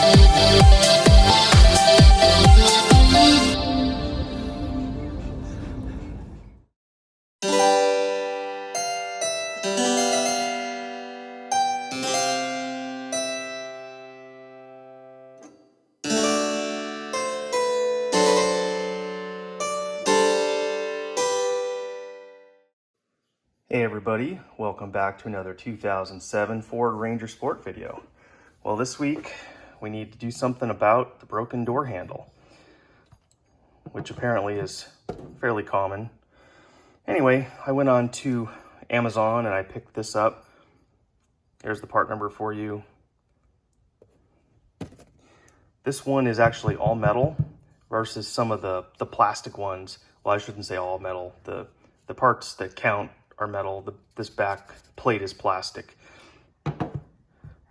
Hey everybody, welcome back to another 2007 Ford Ranger Sport video. Well, this week we need to do something about the broken door handle, which apparently is fairly common. Anyway, I went on to Amazon and I picked this up. There's the part number for you. This one is actually all metal versus some of the plastic ones. Well, I shouldn't say all metal. The parts that count are metal. This back plate is plastic.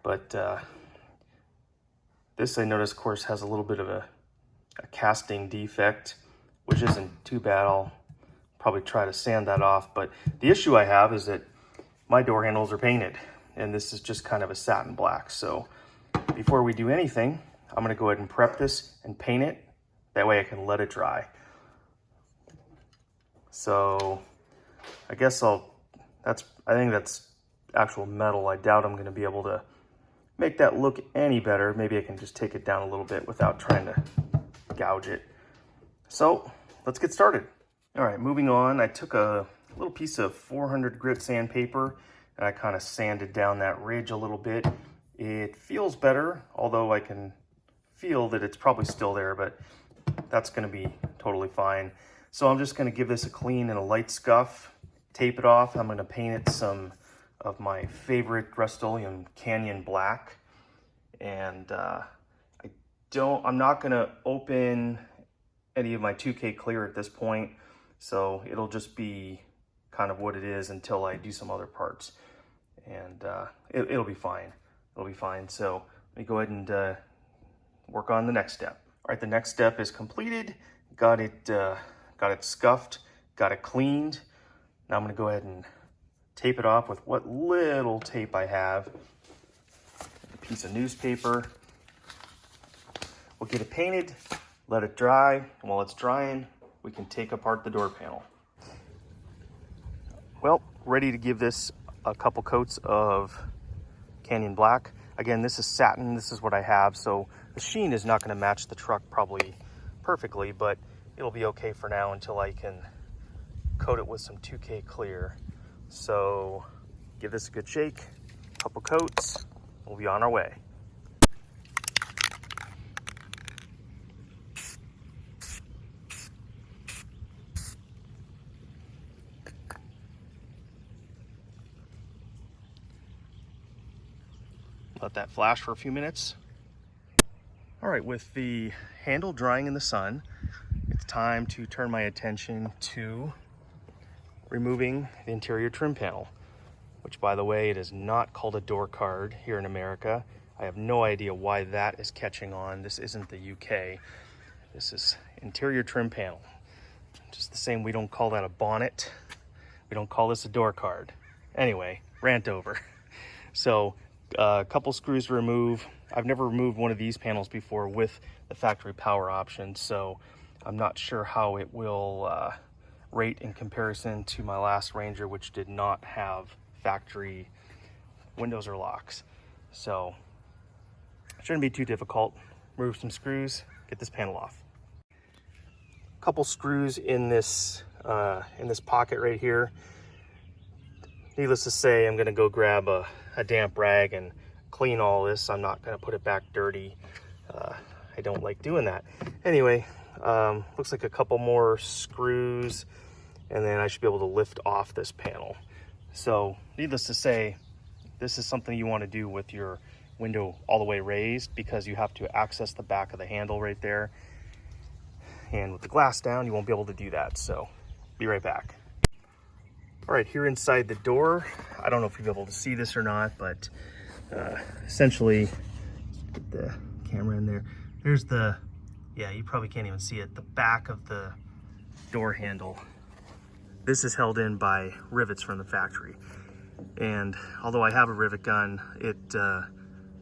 But this, I noticed, of course, has a little bit of a casting defect, which isn't too bad. I'll probably try to sand that off. But the issue I have is that my door handles are painted, and this is just kind of a satin black. So before we do anything, I'm going to go ahead and prep this and paint it. That way I can let it dry. So I guess I think that's actual metal. I doubt I'm going to be able to make that look any better. Maybe I can just take it down a little bit without trying to gouge it. So let's get started. All right, moving on. I took a little piece of 400 grit sandpaper and I kind of sanded down that ridge a little bit. It feels better, although I can feel that it's probably still there, but that's going to be totally fine. So I'm just going to give this a clean and a light scuff, tape it off. I'm going to paint it some of my favorite Rust-Oleum Canyon Black. And I'm not going to open any of my 2K Clear at this point. So it'll just be kind of what it is until I do some other parts. And it'll be fine. It'll be fine. So let me go ahead and work on the next step. All right, the next step is completed. Got it scuffed, got it cleaned. Now I'm going to go ahead and tape it off with what little tape I have. A piece of newspaper. We'll get it painted, let it dry, and while it's drying, we can take apart the door panel. Well, ready to give this a couple coats of Canyon Black. Again, this is satin, this is what I have, so the sheen is not going to match the truck probably perfectly, but it'll be okay for now until I can coat it with some 2K Clear. So give this a good shake, a couple coats, we'll be on our way. Let that flash for a few minutes. All right, with the handle drying in the sun, it's time to turn my attention to removing the interior trim panel, which, by the way, it is not called a door card here in America. I have no idea why that is catching on. This isn't the UK. This is interior trim panel. Just the same, we don't call that a bonnet. We don't call this a door card. Anyway, rant over. So a couple screws to remove. I've never removed one of these panels before with the factory power option, so I'm not sure how it will rate in comparison to my last Ranger, which did not have factory windows or locks. So it shouldn't be too difficult. Remove some screws, get this panel off. A couple screws in this pocket right here. Needless to say, I'm gonna go grab a damp rag and clean all this. I'm not gonna put it back dirty. I don't like doing that. Anyway, looks like a couple more screws and then I should be able to lift off this panel. So needless to say, this is something you want to do with your window all the way raised, because you have to access the back of the handle right there. And with the glass down, you won't be able to do that. So be right back. All right, here inside the door, I don't know if you'll be able to see this or not, but essentially, get the camera in there. There's the, yeah, you probably can't even see it, the back of the door handle. This is held in by rivets from the factory. And although I have a rivet gun, it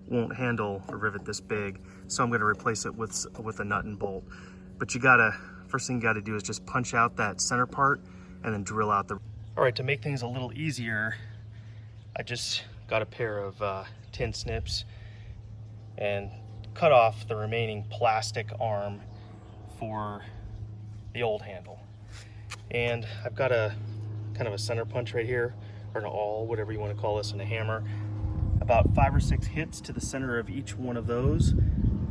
won't handle a rivet this big, so I'm going to replace it with a nut and bolt. But first thing you gotta do is just punch out that center part and then drill out the... All right, to make things a little easier, I just got a pair of tin snips and cut off the remaining plastic arm for the old handle. And I've got a kind of a center punch right here, or an awl, whatever you want to call this, and a hammer. About 5 or 6 hits to the center of each one of those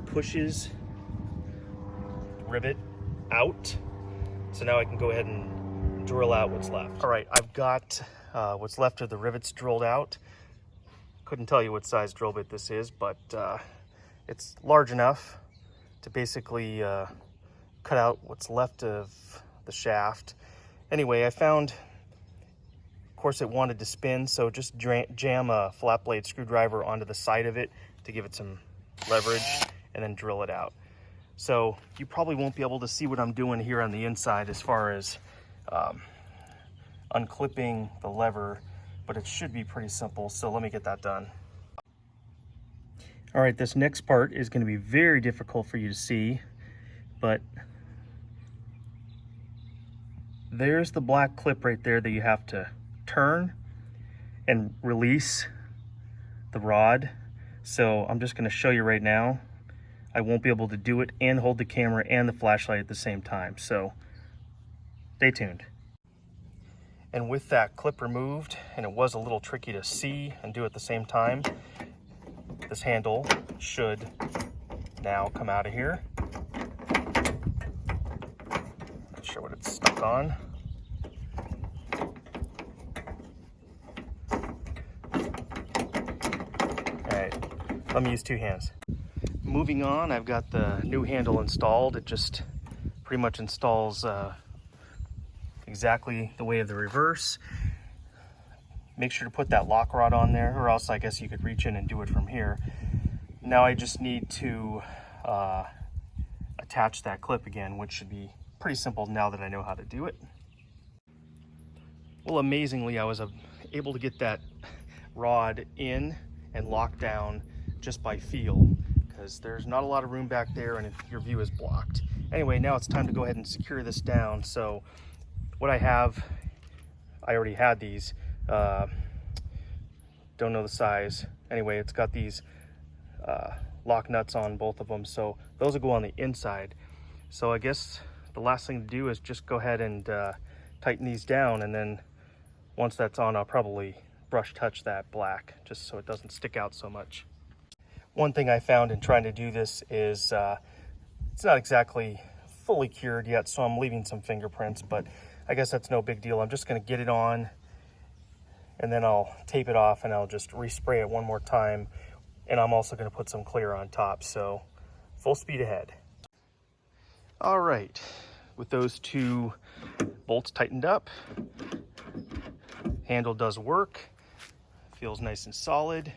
pushes the rivet out. So now I can go ahead and drill out what's left. All right, I've got what's left of the rivets drilled out. Couldn't tell you what size drill bit this is, but it's large enough to basically cut out what's left of the shaft. Anyway, I found, of course, it wanted to spin, so just jam a flat blade screwdriver onto the side of it to give it some leverage and then drill it out. So you probably won't be able to see what I'm doing here on the inside as far as unclipping the lever, but it should be pretty simple. So let me get that done. All right, this next part is going to be very difficult for you to see, but there's the black clip right there that you have to turn and release the rod. So I'm just going to show you right now. I won't be able to do it and hold the camera and the flashlight at the same time, so stay tuned. And with that clip removed, and it was a little tricky to see and do at the same time, this handle should now come out of here. Not sure what it's stuck on. All right, let me use 2 hands. Moving on, I've got the new handle installed. It just pretty much installs exactly the way of the reverse. Make sure to put that lock rod on there, or else I guess you could reach in and do it from here. Now I just need to attach that clip again, which should be pretty simple now that I know how to do it. Well, amazingly, I was able to get that rod in and locked down just by feel, because there's not a lot of room back there and your view is blocked. Anyway, now it's time to go ahead and secure this down. So what I have, I already had these, don't know the size. Anyway, it's got these lock nuts on both of them, so those will go on the inside. So I guess the last thing to do is just go ahead and tighten these down, and then once that's on, I'll probably brush touch that black just so it doesn't stick out so much. One thing I found in trying to do this is it's not exactly fully cured yet, so I'm leaving some fingerprints, but I guess that's no big deal. I'm just going to get it on, and then I'll tape it off, and I'll just respray it one more time, and I'm also going to put some clear on top, so full speed ahead. All right, with those 2 bolts tightened up, handle does work, feels nice and solid.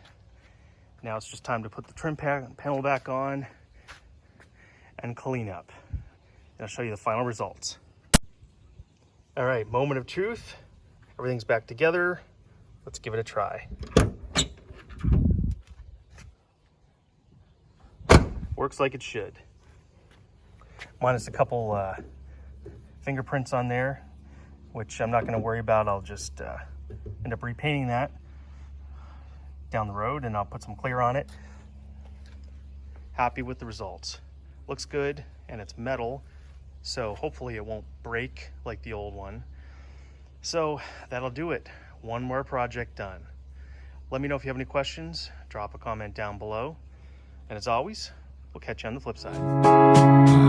Now it's just time to put the trim panel back on and clean up. And I'll show you the final results. All right, moment of truth. Everything's back together. Let's give it a try. Works like it should. Minus a couple fingerprints on there, which I'm not going to worry about. I'll just end up repainting that down the road, and I'll put some clear on it. Happy with the results. Looks good, and it's metal, so hopefully it won't break like the old one. So that'll do it. One more project done. Let me know if you have any questions. Drop a comment down below. And as always, we'll catch you on the flip side.